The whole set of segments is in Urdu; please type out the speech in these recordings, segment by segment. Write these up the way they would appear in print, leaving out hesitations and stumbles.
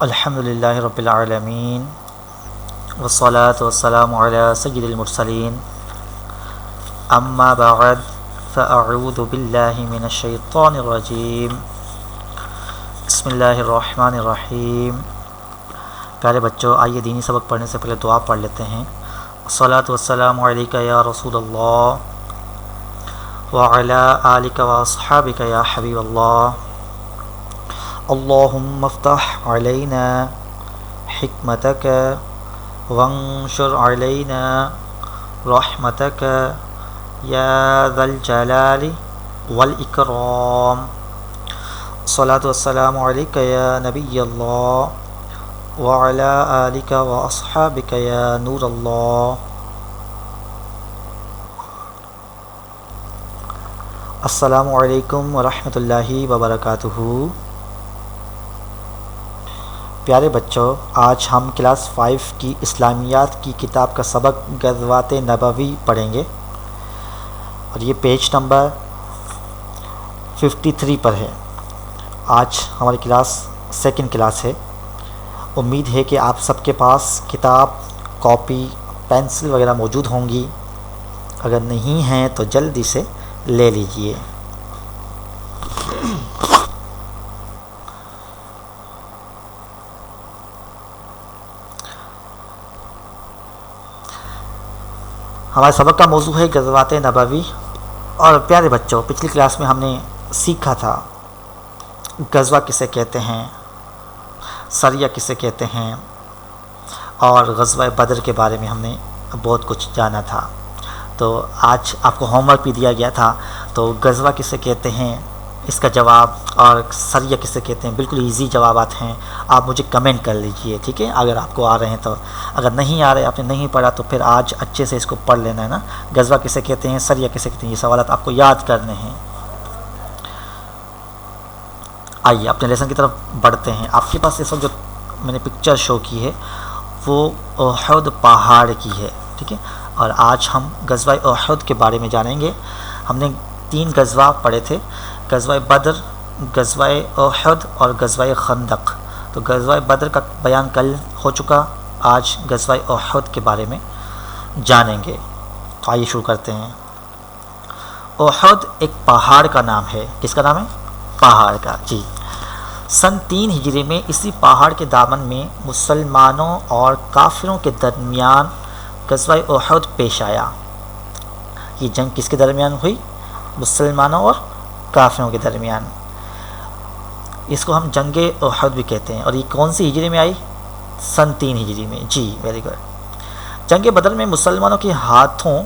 الحمدللہ رب العالمین والصلاة والسلام علی سید المرسلین اما بعد فاعوذ باللہ من الشیطان الرجیم بسم اللہ الرحمن الرحیم۔ پیارے بچوں، آئیے دینی سبق پڑھنے سے پہلے دعا پڑھ لیتے ہیں۔ الصلاة والسلام علیک یا رسول اللہ وعلی آلک واصحابک یا حبیب اللہ۔ اللہم افتح علینا حکمتک وانشر علینا رحمتک یا ذا الجلال والاکرام۔ الصلاة والسلام علیک یا نبی اللہ وعلی آلک واصحابک یا نور اللہ۔ السلام علیکم ورحمۃ اللہ وبرکاتہ۔ پیارے بچوں، آج ہم کلاس 5 کی اسلامیات کی کتاب کا سبق غزوات نبوی پڑھیں گے، اور یہ پیج نمبر 53 پر ہے۔ آج ہماری کلاس سیکنڈ کلاس ہے۔ امید ہے کہ آپ سب کے پاس کتاب، کاپی، پینسل وغیرہ موجود ہوں گی۔ اگر نہیں ہیں تو جلدی سے لے لیجئے۔ ہمارے سبق کا موضوع ہے غزوات نبوی۔ اور پیارے بچوں، پچھلی کلاس میں ہم نے سیکھا تھا غزوہ کسے کہتے ہیں، سریہ کسے کہتے ہیں، اور غزوہ بدر کے بارے میں ہم نے بہت کچھ جانا تھا۔ تو آج آپ کو ہوم ورک بھی دیا گیا تھا، تو غزوہ کسے کہتے ہیں اس کا جواب، اور سریہ کسے کہتے ہیں، بالکل ایزی جوابات ہیں۔ آپ مجھے کمنٹ کر لیجئے، ٹھیک ہے، اگر آپ کو آ رہے ہیں تو۔ اگر نہیں آ رہے، آپ نے نہیں پڑھا، تو پھر آج اچھے سے اس کو پڑھ لینا ہے نا۔ غزوہ کسے کہتے ہیں، سریہ کسے کہتے ہیں، یہ سوالات آپ کو یاد کرنے ہیں۔ آئیے اپنے لیسن کی طرف بڑھتے ہیں۔ آپ کے پاس اس وقت جو میں نے پکچر شو کی ہے وہ احد پہاڑ کی ہے، ٹھیک ہے، اور آج ہم غزوہ احد کے بارے میں جانیں گے۔ ہم نے 3 غزوہ پڑھے تھے، غزوہ بدر، غزوہ احد اور غزوہ خندق۔ تو غزوہ بدر کا بیان کل ہو چکا، آج غزوہ احد کے بارے میں جانیں گے۔ تو آئیے شروع کرتے ہیں۔ احد ایک پہاڑ کا نام ہے۔ کس کا نام ہے؟ پہاڑ کا، جی۔ سن 3 ہجری میں اسی پہاڑ کے دامن میں مسلمانوں اور کافروں کے درمیان غزوہ احد پیش آیا۔ یہ جنگ کس کے درمیان ہوئی؟ مسلمانوں اور کافروں کے درمیان۔ اس کو ہم جنگ احد بھی کہتے ہیں۔ اور یہ کون سی ہجری میں آئی؟ سن 3 ہجری میں، جی، ویری گڈ۔ جنگ بدر میں مسلمانوں کے ہاتھوں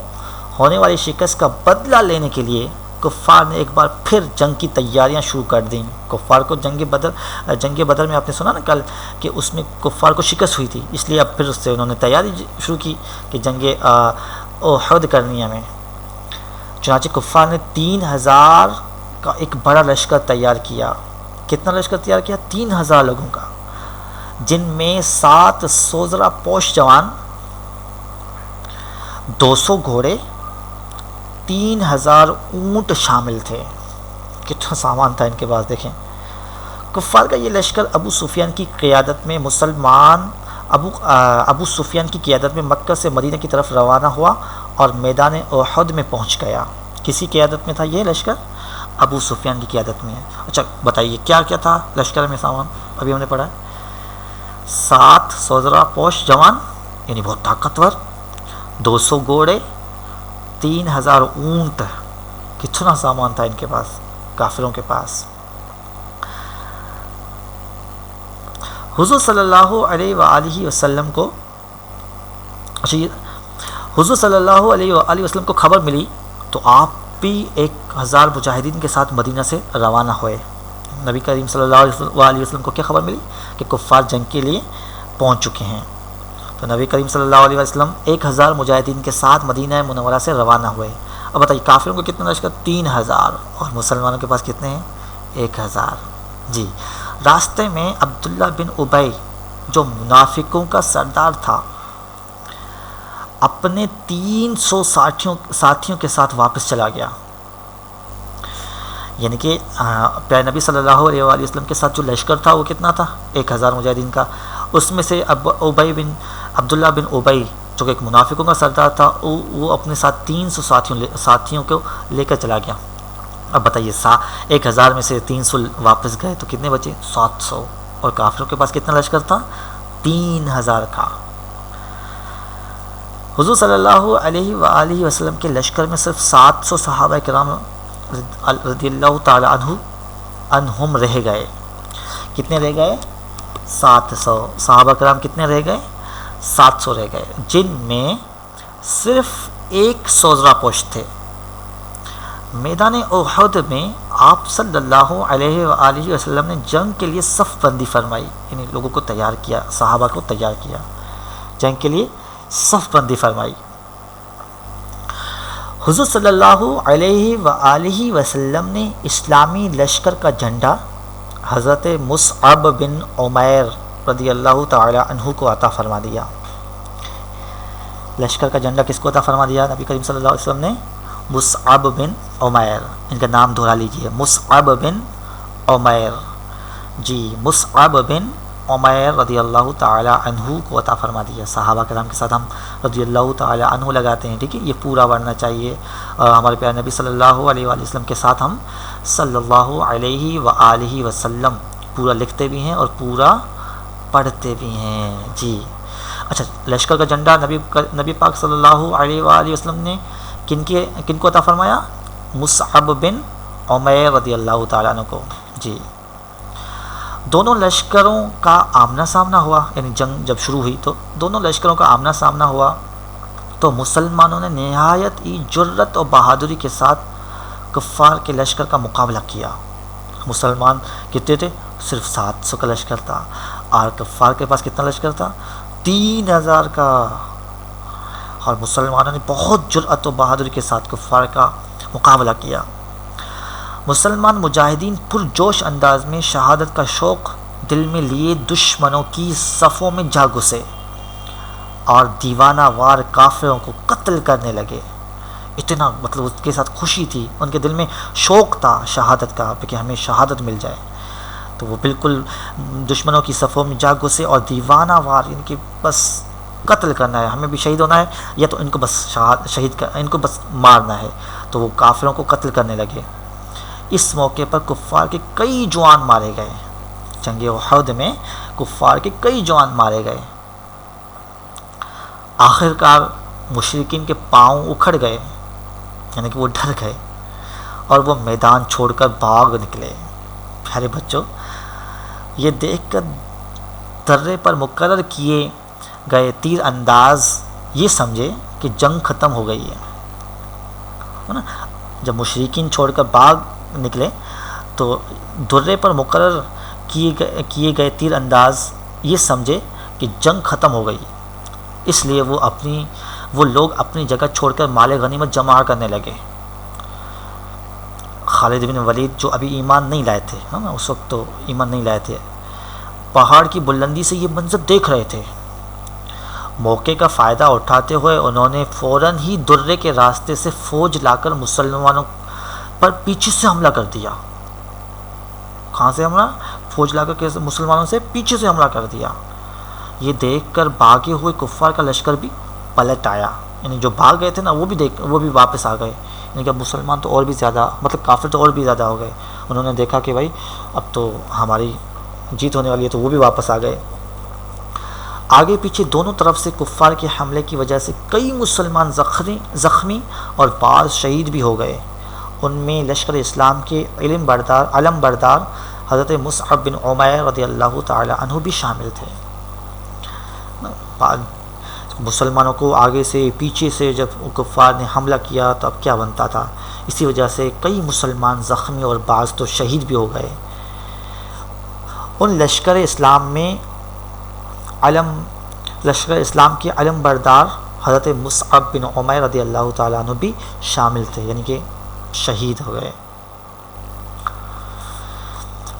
ہونے والی شکست کا بدلہ لینے کے لیے کفار نے ایک بار پھر جنگ کی تیاریاں شروع کر دیں۔ کفار کو جنگ بدر میں آپ نے سنا نا کل کہ اس میں کفار کو شکست ہوئی تھی، اس لیے اب پھر اس سے انہوں نے تیاری شروع کی کہ جنگ احد کرنی ہے ہمیں۔ چنانچہ کفار نے 3000 کا ایک بڑا لشکر تیار کیا۔ کتنا لشکر تیار کیا؟ 3000 لوگوں کا، جن میں 7 سوزرا پوش جوان، 200 گھوڑے، 3000 اونٹ شامل تھے۔ کتنا سامان تھا ان کے پاس، دیکھیں۔ کفار کا یہ لشکر ابو سفیان کی قیادت میں ابو سفیان کی قیادت میں مکہ سے مدینہ کی طرف روانہ ہوا اور میدان احد میں پہنچ گیا۔ کسی قیادت میں تھا یہ لشکر؟ ابو سفیان کی قیادت میں ہے۔ اچھا بتائیے کیا کیا تھا لشکر میں سامان؟ ابھی ہم نے پڑھا ہے 7 سوزرا پوش جوان، یعنی بہت طاقتور، 200 گھوڑے، 3000 اونٹ۔ کتنا سامان تھا ان کے پاس، کافروں کے پاس۔ حضور صلی اللہ علیہ وآلہ وسلم کو کو خبر ملی تو آپ بھی 1000 مجاہدین کے ساتھ مدینہ سے روانہ ہوئے۔ نبی کریم صلی اللہ علیہ وسلم کو کیا خبر ملی؟ کہ کفار جنگ کے لیے پہنچ چکے ہیں۔ تو نبی کریم صلی اللہ علیہ وسلم 1000 مجاہدین کے ساتھ مدینہ منورہ سے روانہ ہوئے۔ اب بتائیے کافروں کو کتنا لشکر؟ 3000، اور مسلمانوں کے پاس کتنے ہیں؟ 1000، جی۔ راستے میں عبداللہ بن ابی، جو منافقوں کا سردار تھا، اپنے 300 ساتھیوں کے ساتھ واپس چلا گیا۔ یعنی کہ پیارے نبی صلی اللہ علیہ وآلہ وسلم کے ساتھ جو لشکر تھا وہ کتنا تھا؟ 1000 مجاہدین کا. اس میں سے عبداللہ بن ابی جو کہ ایک منافقوں کا سردار تھا، وہ اپنے ساتھ 300 ساتھیوں کو لے کر چلا گیا. اب بتائیے 1000 میں سے 300 واپس گئے تو کتنے بچے؟ 700. اور کافروں کے پاس کتنا لشکر تھا؟ 3000 کا. حضور صلی اللہ علیہ وآلہ وسلم کے لشکر میں صرف 700 صحابہ کرام رضی اللہ تعالی عنہم رہ گئے. کتنے رہ گئے؟ 700. صحابہ کرام کتنے رہ گئے؟ 700 رہ گئے، جن میں صرف 100 زرہ پوش تھے. میدان احد میں آپ صلی اللہ علیہ وآلہ وسلم نے جنگ کے لیے صف بندی فرمائی، یعنی لوگوں کو تیار کیا، صحابہ کو تیار کیا، جنگ کے لیے صف بندی فرمائی. حضور صلی اللہ علیہ وآلہ وسلم نے اسلامی لشکر کا جھنڈا حضرت مصعب بن عمیر رضی اللہ تعالی عنہ کو عطا فرما دیا. لشکر کا جھنڈا کس کو عطا فرما دیا؟ نبی کریم صلی اللہ علیہ وسلم نے مصعب بن عمیر. ان کا نام دہرا لیجیے، مصعب بن عمیر. جی، مصعب بن عمیر رضی اللہ تعالی عنہ کو عطا فرما دیا. صحابہ کرام کے ساتھ ہم رضی اللہ تعالی عنہ لگاتے ہیں، ٹھیک ہے، یہ پورا بڑھنا چاہیے. ہمارے پیارے نبی صلی اللہ علیہ وآلہ وسلم کے ساتھ ہم صلی اللہ علیہ وآلہ وسلم پورا لکھتے بھی ہیں اور پورا پڑھتے بھی ہیں. جی اچھا، لشکر کا جھنڈا نبی پاک صلی اللہ علیہ وآلہ وسلم نے کن کو عطا فرمایا؟ مصعب بن عمیر رضی اللہ تعالیٰ عنہ کو. جی، دونوں لشکروں کا آمنا سامنا ہوا، یعنی جنگ جب شروع ہوئی تو دونوں لشکروں کا آمنا سامنا ہوا تو مسلمانوں نے نہایت ہی جرت اور بہادری کے ساتھ کفار کے لشکر کا مقابلہ کیا. مسلمان کتنے تھے؟ صرف 700 کا لشکر تھا، اور کفار کے پاس کتنا لشکر تھا؟ 3000 کا. اور مسلمانوں نے بہت جرأت و بہادری کے ساتھ کفار کا مقابلہ کیا. مسلمان مجاہدین پرجوش انداز میں شہادت کا شوق دل میں لیے دشمنوں کی صفوں میں جا گھسے اور دیوانہ وار کافروں کو قتل کرنے لگے. اتنا مطلب اس کے ساتھ خوشی تھی، ان کے دل میں شوق تھا شہادت کا کہ ہمیں شہادت مل جائے. تو وہ بالکل دشمنوں کی صفوں میں جا گھسے اور دیوانہ وار، ان کی بس قتل کرنا ہے، ہمیں بھی شہید ہونا ہے، یا تو ان کو بس ان کو بس مارنا ہے. تو وہ کافروں کو قتل کرنے لگے. اس موقع پر کفار کے کئی جوان مارے گئے. جنگ احد میں کفار کے کئی جوان مارے گئے. آخرکار مشرکین کے پاؤں اکھڑ گئے، یعنی کہ وہ ڈر گئے اور وہ میدان چھوڑ کر بھاگ نکلے. پیارے بچوں، یہ دیکھ کر درے پر مقرر کیے گئے تیر انداز یہ سمجھے کہ جنگ ختم ہو گئی ہے نا. جب مشرکین چھوڑ کر بھاگ نکلے تو درے پر مقرر کیے گئے تیر انداز یہ سمجھے کہ جنگ ختم ہو گئی. اس لیے وہ لوگ اپنی جگہ چھوڑ کر مال غنیمت جمع کرنے لگے. خالد بن ولید جو ابھی ایمان نہیں لائے تھے، اس وقت تو ایمان نہیں لائے تھے، پہاڑ کی بلندی سے یہ منظر دیکھ رہے تھے. موقع کا فائدہ اٹھاتے ہوئے انہوں نے فوراً ہی درے کے راستے سے فوج لا کر مسلمانوں پر پیچھے سے حملہ کر دیا. کہاں سے حملہ؟ فوج لا کر مسلمانوں سے پیچھے سے حملہ کر دیا. یہ دیکھ کر بھاگے ہوئے کفار کا لشکر بھی پلٹ آیا، یعنی جو بھاگ گئے تھے نا وہ بھی واپس آ گئے. یعنی کہ مسلمان تو اور بھی زیادہ، مطلب کافر تو اور بھی زیادہ ہو گئے. انہوں نے دیکھا کہ بھائی اب تو ہماری جیت ہونے والی ہے، تو وہ بھی واپس آ گئے. آگے پیچھے دونوں طرف سے کفار کے حملے کی وجہ سے کئی مسلمان زخمی اور بعض شہید بھی ہو گئے. ان میں لشکر اسلام کے علم بردار حضرت مصعب بن عمیر رضی اللہ تعالی عنہ بھی شامل تھے. مسلمانوں کو آگے سے پیچھے سے جب کفار نے حملہ کیا تو اب کیا بنتا تھا. اسی وجہ سے کئی مسلمان زخمی اور بعض تو شہید بھی ہو گئے. ان لشکر اسلام کے علم بردار حضرت مصعب بن عمیر رضی اللہ تعالیٰ عنہ بھی شامل تھے، یعنی کہ شہید ہو گئے.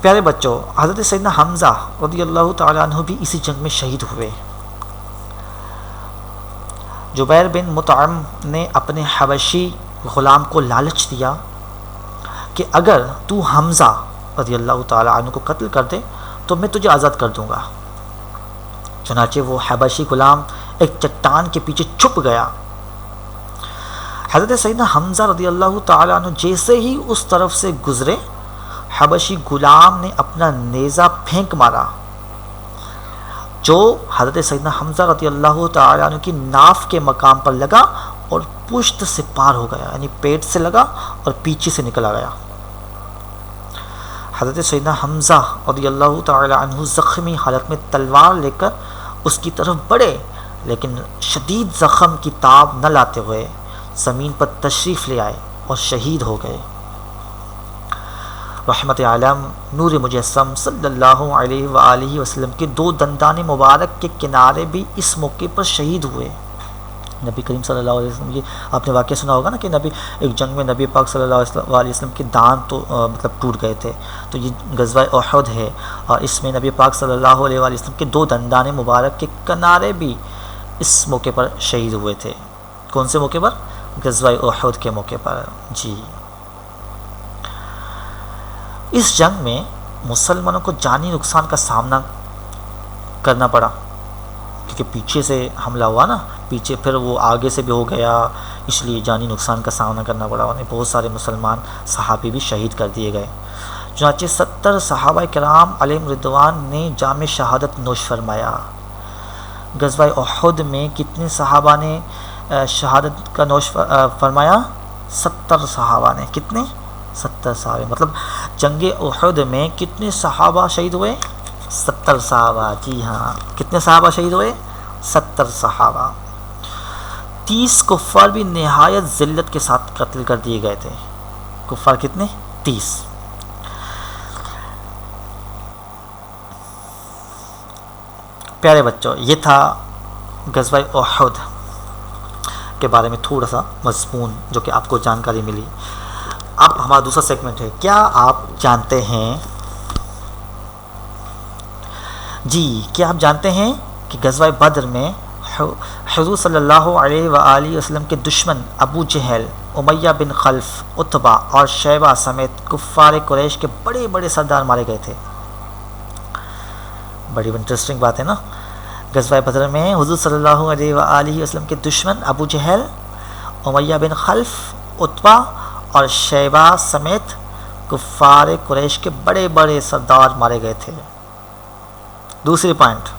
پیارے بچوں، حضرت سیدنا حمزہ رضی اللہ تعالیٰ عنہ بھی اسی جنگ میں شہید ہوئے. جبیر بن مطعم نے اپنے حبشی غلام کو لالچ دیا کہ کہ اگر تو حمزہ رضی اللہ تعالیٰ عنہ کو قتل کر دے تو میں تجھے آزاد کر دوں گا۔ چنانچہ وہ حبشی غلام ایک چٹان کے پیچھے چھپ گیا۔ حضرت سیدنا حمزہ رضی اللہ تعالیٰ عنہ جیسے ہی اس طرف سے گزرے، حبشی غلام نے اپنا نیزہ پھینک مارا جو حضرت سیدنا حمزہ رضی اللہ تعالیٰ عنہ کی ناف کے مقام پر لگا اور پشت سے پار ہو گیا، یعنی پیٹ سے لگا اور پیچھے سے نکل آیا۔ حضرت سیدنا حمزہ رضی اللہ تعالیٰ عنہ زخمی حالت میں تلوار لے کر اس کی طرف بڑھے، لیکن شدید زخم کی تاب نہ لاتے ہوئے زمین پر تشریف لے آئے اور شہید ہو گئے۔ رحمت عالم نور مجسم صلی اللہ علیہ وآلہ وسلم کے 2 دندان مبارک کے کنارے بھی اس موقع پر شہید ہوئے۔ نبی کریم صلی اللہ علیہ وسلم، یہ آپ نے واقعہ سنا ہوگا نا کہ ایک جنگ میں نبی پاک صلی اللہ علیہ وسلم کے دانت تو مطلب ٹوٹ گئے تھے، تو یہ غزوہ احد ہے، اور اس میں نبی پاک صلی اللہ علیہ وسلم کے 2 دندان مبارک کے کنارے بھی اس موقع پر شہید ہوئے تھے۔ کون سے موقع پر؟ غزوہ احد کے موقع پر۔ جی، اس جنگ میں مسلمانوں کو جانی نقصان کا سامنا کرنا پڑا، کیونکہ پیچھے سے حملہ ہوا نا، پیچھے پھر وہ آگے سے بھی ہو گیا، اس لیے جانی نقصان کا سامنا کرنا پڑا، انہیں بہت سارے مسلمان صحابی بھی شہید کر دیے گئے۔ چنانچہ 70 صحابہ کرام علیہم رضوان نے جام شہادت نوش فرمایا۔ غزوہ احد میں کتنے صحابہ نے شہادت کا نوش فرمایا؟ 70 صحابہ نے۔ کتنے؟ 70 صحابہ، مطلب جنگ احد میں کتنے صحابہ شہید ہوئے؟ 70 صحابہ۔ جی ہاں، کتنے صحابہ شہید ہوئے؟ 70 صحابہ۔ 30 کفار بھی نہایت ذلت کے ساتھ قتل کر دیے گئے تھے۔ کفار کتنے؟ 30۔ پیارے بچوں، یہ تھا غزوہ احد کے بارے میں تھوڑا سا مضمون جو کہ آپ کو جانکاری ملی۔ اب ہمارا دوسرا سیگمنٹ ہے، کیا آپ جانتے ہیں، جی کیا آپ جانتے ہیں کہ غزوہ بدر میں حضور صلی اللہ علیہ وآلہ وسلم کے دشمن ابو جہل، امیہ بن خلف، عتبہ اور شیبہ سمیت کفار قریش کے بڑے بڑے سردار مارے گئے تھے؟ بڑی انٹرسٹنگ بات ہے نا۔ غزوہ بدر میں حضور صلی اللہ علیہ وآلہ وسلم کے دشمن ابو جہل، امیہ بن خلف، عتبہ اور شیبہ سمیت کفار قریش کے بڑے بڑے سردار مارے گئے تھے۔ دوسری پوائنٹ،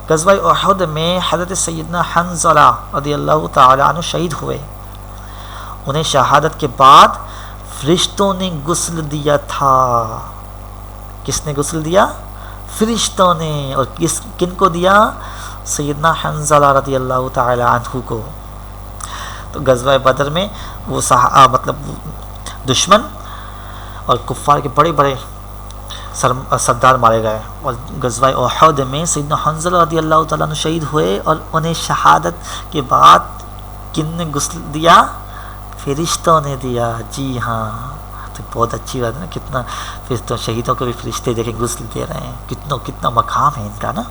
غزوہ احد میں حضرت سیدنا حنظلہ رضی اللہ تعالیٰ عنہ شہید ہوئے۔ انہیں شہادت کے بعد فرشتوں نے غسل دیا تھا۔ کس نے غسل دیا؟ فرشتوں نے۔ اور کن کو دیا؟ سیدنا حنظلہ رضی اللہ تعالیٰ عنہ کو۔ تو غزوہ بدر میں وہ مطلب دشمن اور کفار کے بڑے بڑے سردار مارے گئے، اور غزوہ احد میں سیدنا حنظلہ رضی اللہ تعالیٰ عنہ شہید ہوئے، اور انہیں شہادت کے بعد کن نے غسل دیا؟ فرشتوں نے دیا۔ جی ہاں، تو بہت اچھی بات ہے نا، کتنا فرشتوں، شہیدوں کو بھی فرشتے دیکھیں غسل دے رہے ہیں، کتنا مقام ہے ان کا نا،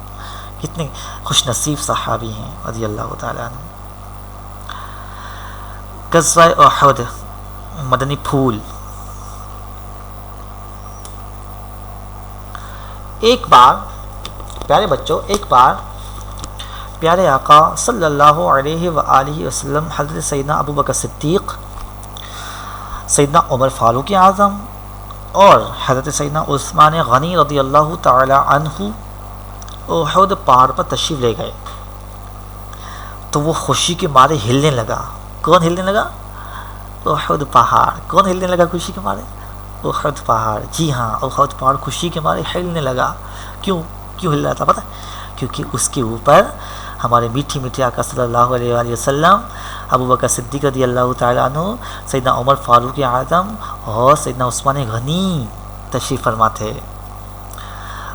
کتنے خوش نصیب صحابی ہیں رضی اللہ تعالیٰ عنہ۔ غزوہ احد مدنی پھول۔ ایک بار پیارے بچوں، ایک بار پیارے آقا صلی اللہ علیہ وآلہ وسلم حضرت سیدنا ابو بکر صدیق، سیدنا عمر فاروق اعظم اور حضرت سیدنا عثمان غنی رضی اللہ تعالی عنہ احد پہاڑ پر تشریف لے گئے، تو وہ خوشی کے مارے ہلنے لگا۔ کون ہلنے لگا؟ احد پہاڑ۔ کون ہلنے لگا خوشی کے مارے؟ احد پہاڑ۔ جی ہاں، احد پہاڑ خوشی کے مارے ہلنے لگا۔ کیوں ہل رہا تھا پتہ؟ کیونکہ اس کے اوپر ہمارے میٹھی میٹھی آقا صلی اللہ علیہ وآلہ وسلم، ابو بکر صدیق رضی اللہ تعالیٰ عنہ، سیدنا عمر فاروق اعظم اور سیدنا عثمان غنی تشریف فرما تھے۔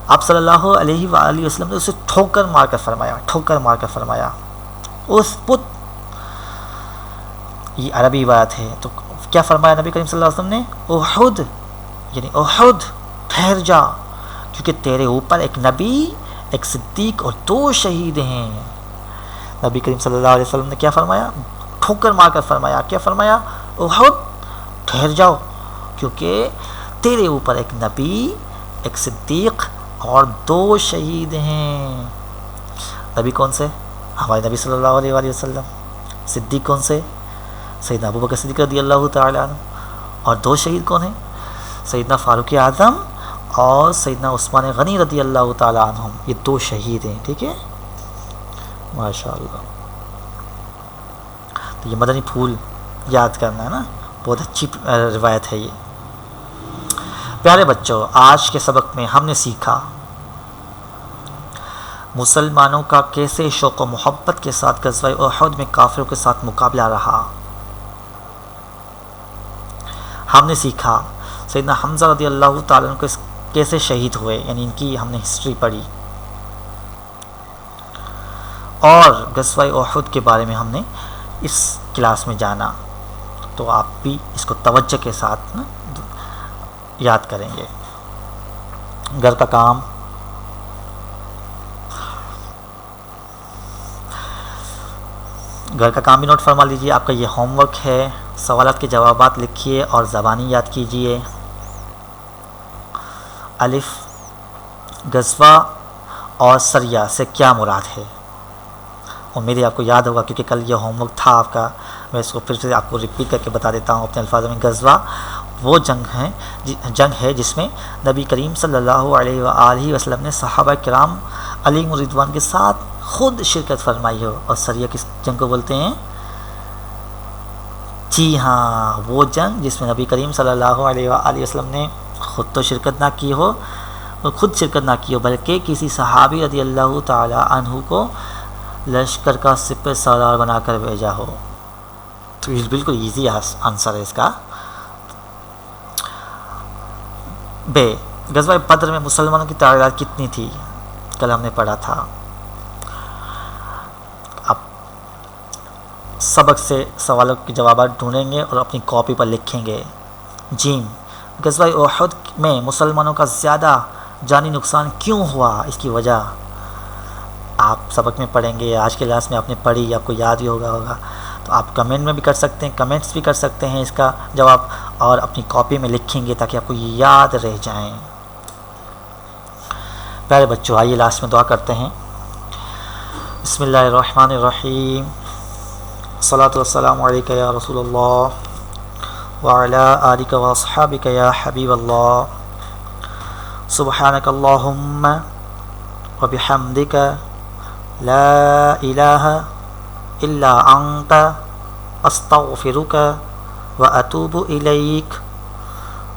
آپ صلی اللہ علیہ وآلہ وسلم نے اسے ٹھوکر مار کر فرمایا اس بت، یہ عربی بات ہے، تو کیا فرمایا نبی کریم صلی اللہ علیہ وسلم نے؟ احد، یعنی احد ٹھہر جا، کیونکہ تیرے اوپر ایک نبی، ایک صدیق اور 2 شہید ہیں۔ نبی کریم صلی اللہ علیہ وسلم نے کیا فرمایا؟ ٹھوکر مار کر فرمایا، کیا فرمایا؟ احد ٹھہر جاؤ، کیونکہ تیرے اوپر ایک نبی، ایک صدیق اور 2 شہید ہیں۔ نبی کون سے؟ ہمارے نبی صلی اللہ علیہ وآلہ وسلم۔ صدیق کون سے؟ سیدنا ابوبکر صدیق رضی اللہ تعالیٰ عنہ۔ اور 2 شہید کون ہیں؟ سیدنا فاروق اعظم اور سیدنا عثمان غنی رضی اللہ تعالیٰ عنہم، یہ 2 شہید ہیں، ٹھیک ہے، ماشاء اللہ۔ تو یہ مدنی پھول یاد کرنا ہے نا، بہت اچھی روایت ہے یہ۔ پیارے بچوں، آج کے سبق میں ہم نے سیکھا مسلمانوں کا کیسے شوق و محبت کے ساتھ غزوہ احد میں کافروں کے ساتھ مقابلہ رہا۔ ہم نے سیکھا سیدنا حمزہ رضی اللہ تعالیٰ عنہ کیسے شہید ہوئے، یعنی ان کی ہم نے ہسٹری پڑھی، اور غزوہ احد کے بارے میں ہم نے اس کلاس میں جانا۔ تو آپ بھی اس کو توجہ کے ساتھ نا یاد کریں گے۔ گھر کا کام، بھی نوٹ فرما لیجئے۔ آپ کا یہ ہوم ورک ہے، سوالات کے جوابات لکھیے اور زبانی یاد کیجئے۔ الف، غزوہ اور سریہ سے کیا مراد ہے؟ امید ہے آپ کو یاد ہوگا، کیونکہ کل یہ ہوم ورک تھا آپ کا۔ میں اس کو پھر سے آپ کو ریپیٹ کر کے بتا دیتا ہوں اپنے الفاظ میں۔ غزوہ وہ جنگ ہے جس میں نبی کریم صلی اللہ علیہ وآلہ وسلم نے صحابہ کرام علیہم رضوان کے ساتھ خود شرکت فرمائی ہو۔ اور سریہ کس جنگ کو بولتے ہیں؟ جی ہاں، وہ جنگ جس میں نبی کریم صلی اللہ علیہ وآلہ وسلم نے خود تو شرکت نہ کی ہو، بلکہ کسی صحابی رضی اللہ تعالی عنہ کو لشکر کا سپہ سالار بنا کر بھیجا ہو۔ تو یہ بالکل ایزی آنسر ہے اس کا۔ بے، غزوہ بدر میں مسلمانوں کی تعداد کتنی تھی؟ کل ہم نے پڑھا تھا۔ اب سبق سے سوالوں کے جوابات ڈھونڈیں گے اور اپنی کاپی پر لکھیں گے۔ جیم، غزوہ احد میں مسلمانوں کا زیادہ جانی نقصان کیوں ہوا؟ اس کی وجہ آپ سبق میں پڑھیں گے، آج کے کلاس میں آپ نے پڑھی، آپ کو یاد بھی ہوگا۔ تو آپ کمنٹ میں بھی کر سکتے ہیں، کمنٹس بھی کر سکتے ہیں اس کا جواب، اور اپنی کاپی میں لکھیں گے تاکہ آپ کو یہ یاد رہ جائیں۔ پیارے بچوں، آئیے لاسٹ میں دعا کرتے ہیں۔ بسم اللہ الرحمن الرحیم، الصلاۃ والسلام علیک یا رسول اللہ وعلی آلک واصحابک یا حبیب اللہ، سبحانک اللہم وبحمدک لا الہ الا انت استغفرک واتوب الیک،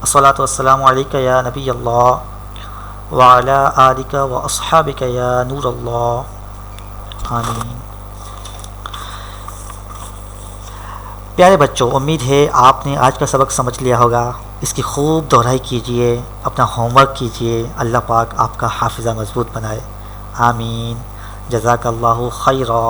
الصلاۃ والسلام علیک یا نبی اللہ وعلی آلک واصحابک یا نور اللہ، آمین۔ پیارے بچوں، امید ہے آپ نے آج کا سبق سمجھ لیا ہوگا۔ اس کی خوب دہرائی کیجئے، اپنا ہوم ورک کیجئے، اللہ پاک آپ کا حافظہ مضبوط بنائے، آمین۔ جزاک اللہ خیرا۔